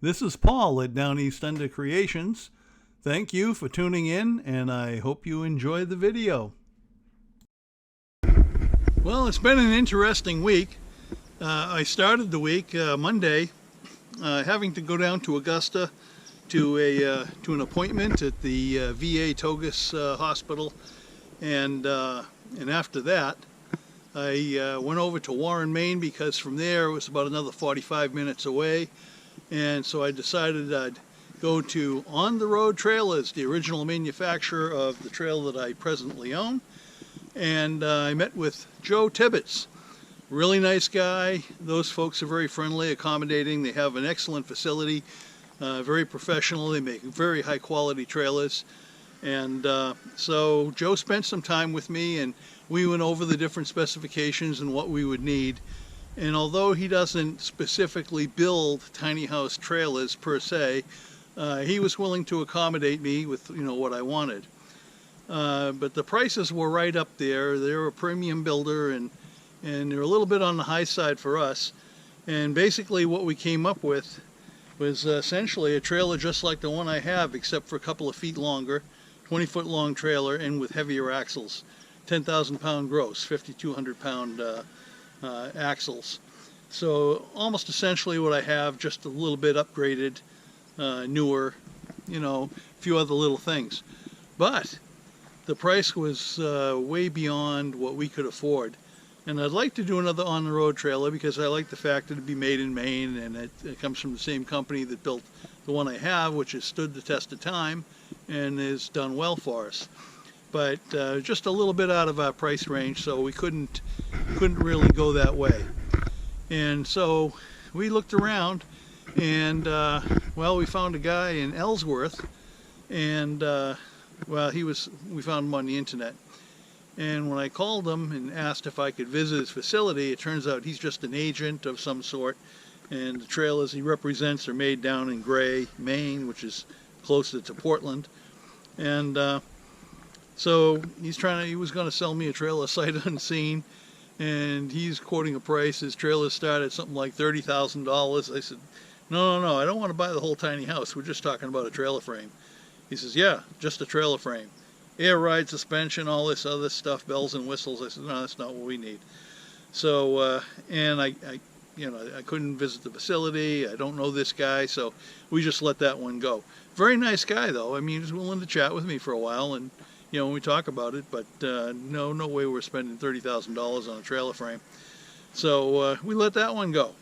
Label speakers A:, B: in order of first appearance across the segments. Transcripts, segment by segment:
A: This is Paul at Downeast Under Creations. Thank you for tuning in, and I hope you enjoy the video. Well, it's been an interesting week. I started the week Monday having to go down to Augusta to an appointment at the VA Togus Hospital, and after that I went over to Warren, Maine, because from there it was about another 45 minutes away, and so I decided I'd go to On the Road Trailers, the original manufacturer of the trailer that I presently own, and I met with Joe Tibbetts. Really nice guy. Those folks are very friendly, accommodating. They have an excellent facility, very professional. They make very high quality trailers. And so Joe spent some time with me, and we went over the different specifications and what we would need. And although he doesn't specifically build tiny house trailers per se, he was willing to accommodate me with what I wanted. But the prices were right up there. They're a premium builder, and they're a little bit on the high side for us. And basically what we came up with was essentially a trailer just like the one I have, except for a couple of feet longer, 20-foot long trailer, and with heavier axles, 10,000 pound gross, 5,200 pound axles. So almost essentially what I have, just a little bit upgraded, newer, a few other little things. But the price was way beyond what we could afford. And I'd like to do another on-the-road trailer because I like the fact that it'd be made in Maine, and it comes from the same company that built the one I have, which has stood the test of time and has done well for us. But just a little bit out of our price range, so we couldn't really go that way. And so we looked around, and well, we found a guy in Ellsworth, and well, we found him on the internet. And when I called him and asked if I could visit his facility, it turns out he's just an agent of some sort, and the trailers he represents are made down in Gray, Maine, which is closer to Portland. And so he was going to sell me a trailer sight unseen, and he's quoting a price. His trailer started at something like $30,000. I said, no, I don't want to buy the whole tiny house. We're just talking about a trailer frame. He says, yeah, just a trailer frame. Air ride, suspension, all this other stuff, bells and whistles. I said, no, that's not what we need. So, and I couldn't visit the facility. I don't know this guy, so we just let that one go. Very nice guy, though. I mean, he was willing to chat with me for a while, and when we talk about it, but no way we're spending $30,000 on a trailer frame. So we let that one go.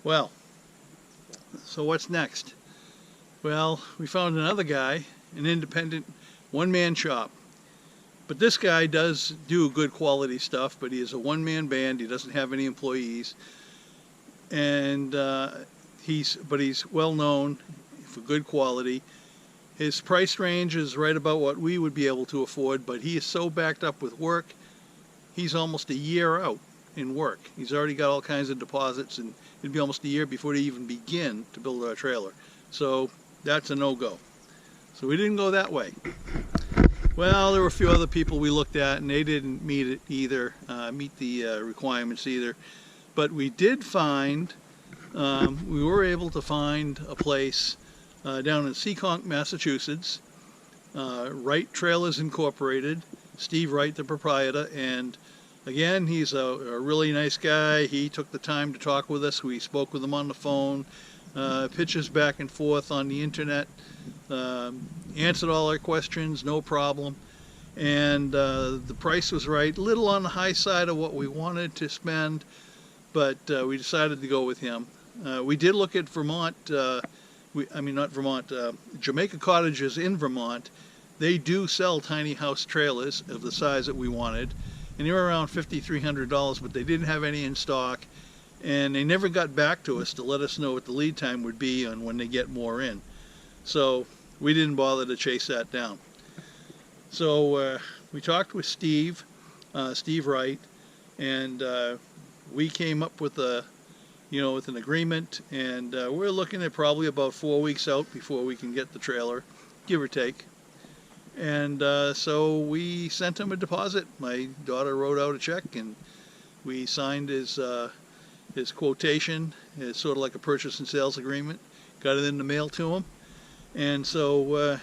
A: Well, so what's next? Well, we found another guy, an independent one-man shop. But this guy does do good quality stuff, but he is a one-man band. He doesn't have any employees. And he's well known for good quality. His price range is right about what we would be able to afford, but he is so backed up with work, he's almost a year out in work. He's already got all kinds of deposits, and it'd be almost a year before they even begin to build our trailer. So that's a no-go. So we didn't go that way. Well, there were a few other people we looked at, and they didn't meet it either, meet the requirements either. But we did find, we were able to find a place down in Seekonk, Massachusetts, Wright Trailers Incorporated, Steve Wright, the proprietor, and again, he's a really nice guy. He took the time to talk with us. We spoke with him on the phone, pitches back and forth on the internet, answered all our questions, no problem. And the price was right, a little on the high side of what we wanted to spend, but we decided to go with him. We did look at Vermont, Jamaica Cottages in Vermont. They do sell tiny house trailers of the size that we wanted, and they were around $5,300, but they didn't have any in stock, and they never got back to us to let us know what the lead time would be on when they get more in. So we didn't bother to chase that down. So we talked with Steve Wright, and we came up with with an agreement, and we're looking at probably about 4 weeks out before we can get the trailer, give or take. And so we sent him a deposit. My daughter wrote out a check, and we signed his his quotation. It's sort of like a purchase and sales agreement. Got it in the mail to him, and so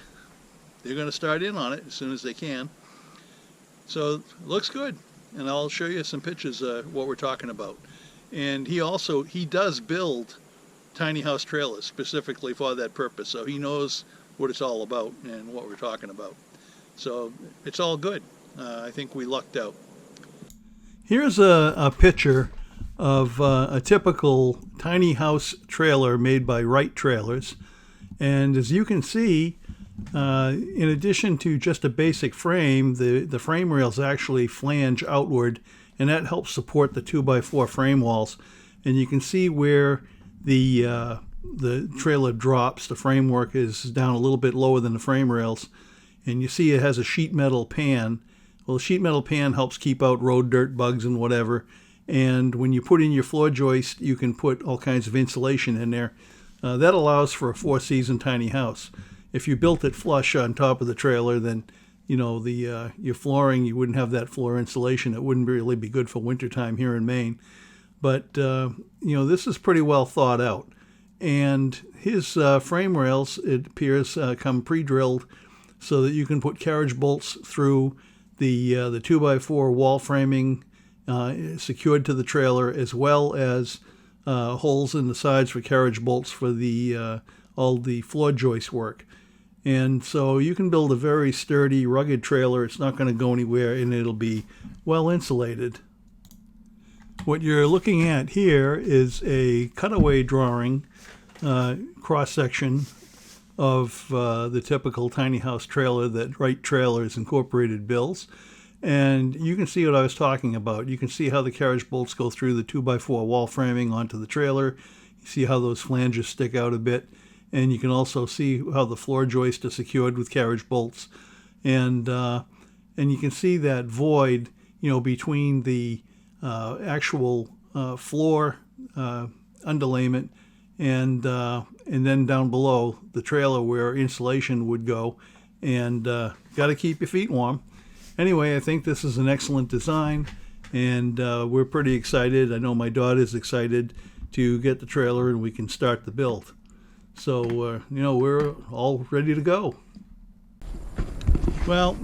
A: they're going to start in on it as soon as they can. So it looks good, and I'll show you some pictures of what we're talking about. And he does build tiny house trailers specifically for that purpose, so he knows what it's all about and what we're talking about. So it's all good. I think we lucked out. Here's a picture of a typical tiny house trailer made by Wright Trailers. And as you can see, in addition to just a basic frame, the frame rails actually flange outward, and that helps support the 2x4 frame walls. And you can see where the trailer drops. The framework is down a little bit lower than the frame rails, and you see it has a sheet metal pan. Well, the sheet metal pan helps keep out road dirt, bugs, and whatever. And when you put in your floor joist, you can put all kinds of insulation in there. That allows for a 4-season tiny house. If you built it flush on top of the trailer, then your flooring, you wouldn't have that floor insulation. It wouldn't really be good for wintertime here in Maine. But this is pretty well thought out. And his frame rails, it appears, come pre-drilled so that you can put carriage bolts through the 2x4 wall framing secured to the trailer, as well as holes in the sides for carriage bolts for all the floor joist work. And so you can build a very sturdy, rugged trailer. It's not going to go anywhere, and it'll be well insulated. What you're looking at here is a cutaway drawing, cross-section of the typical tiny house trailer that Wright Trailers Incorporated builds. And you can see what I was talking about. You can see how the carriage bolts go through the 2x4 wall framing onto the trailer. You see how those flanges stick out a bit. And you can also see how the floor joist is secured with carriage bolts. And you can see that void, between the actual floor underlayment and then down below the trailer where insulation would go. And got to keep your feet warm. Anyway, I think this is an excellent design, and we're pretty excited. I know my daughter's excited to get the trailer, and we can start the build. So, we're all ready to go. Well,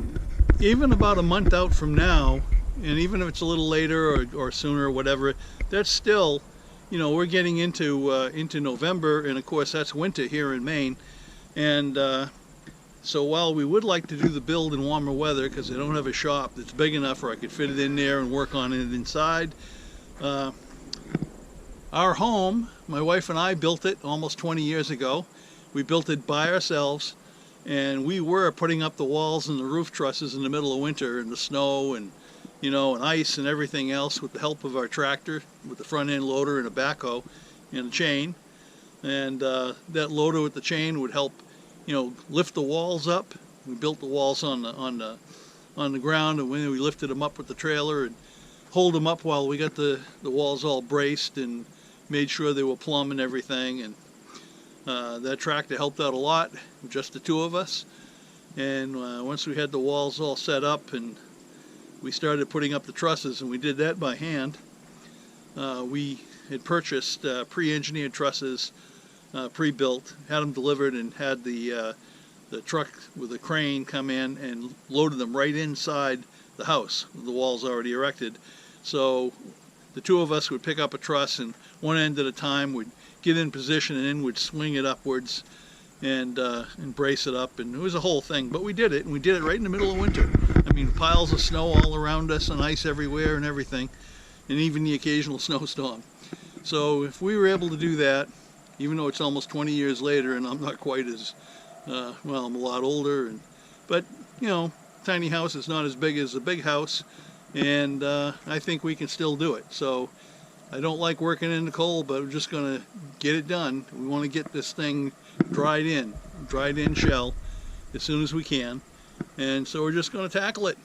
A: even about a month out from now, and even if it's a little later or sooner or whatever, that's still, we're getting into November, and of course that's winter here in Maine. And so while we would like to do the build in warmer weather, because I don't have a shop that's big enough where I could fit it in there and work on it inside, our home, my wife and I built it almost 20 years ago. We built it by ourselves, and we were putting up the walls and the roof trusses in the middle of winter in the snow and and ice and everything else with the help of our tractor with the front end loader and a backhoe and a chain. And that loader with the chain would help lift the walls up. We built the walls on the ground, and when we lifted them up with the trailer and hold them up while we got the walls all braced and made sure they were plumb and everything. And that tractor helped out a lot, just the two of us. And once we had the walls all set up and we started putting up the trusses, and we did that by hand, we had purchased pre-engineered trusses, pre-built, had them delivered, and had the truck with a crane come in and loaded them right inside the house with the walls already erected. So the two of us would pick up a truss, and one end at a time would get in position and then would swing it upwards and brace it up. And it was a whole thing, but we did it, and we did it right in the middle of winter. I mean, piles of snow all around us and ice everywhere and everything, and even the occasional snowstorm. So if we were able to do that, even though it's almost 20 years later and I'm not quite as, I'm a lot older, but tiny house is not as big as a big house, and I think we can still do it. So I don't like working in the cold, but we're just going to get it done. We want to get this thing dried in shell as soon as we can, and so we're just going to tackle it.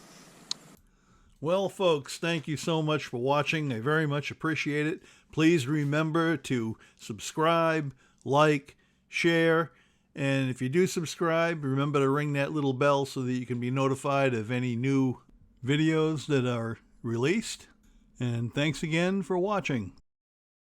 A: Well, folks, thank you so much for watching. I very much appreciate it. Please remember to subscribe, like, share, and if you do subscribe, remember to ring that little bell so that you can be notified of any new videos that are released. And thanks again for watching.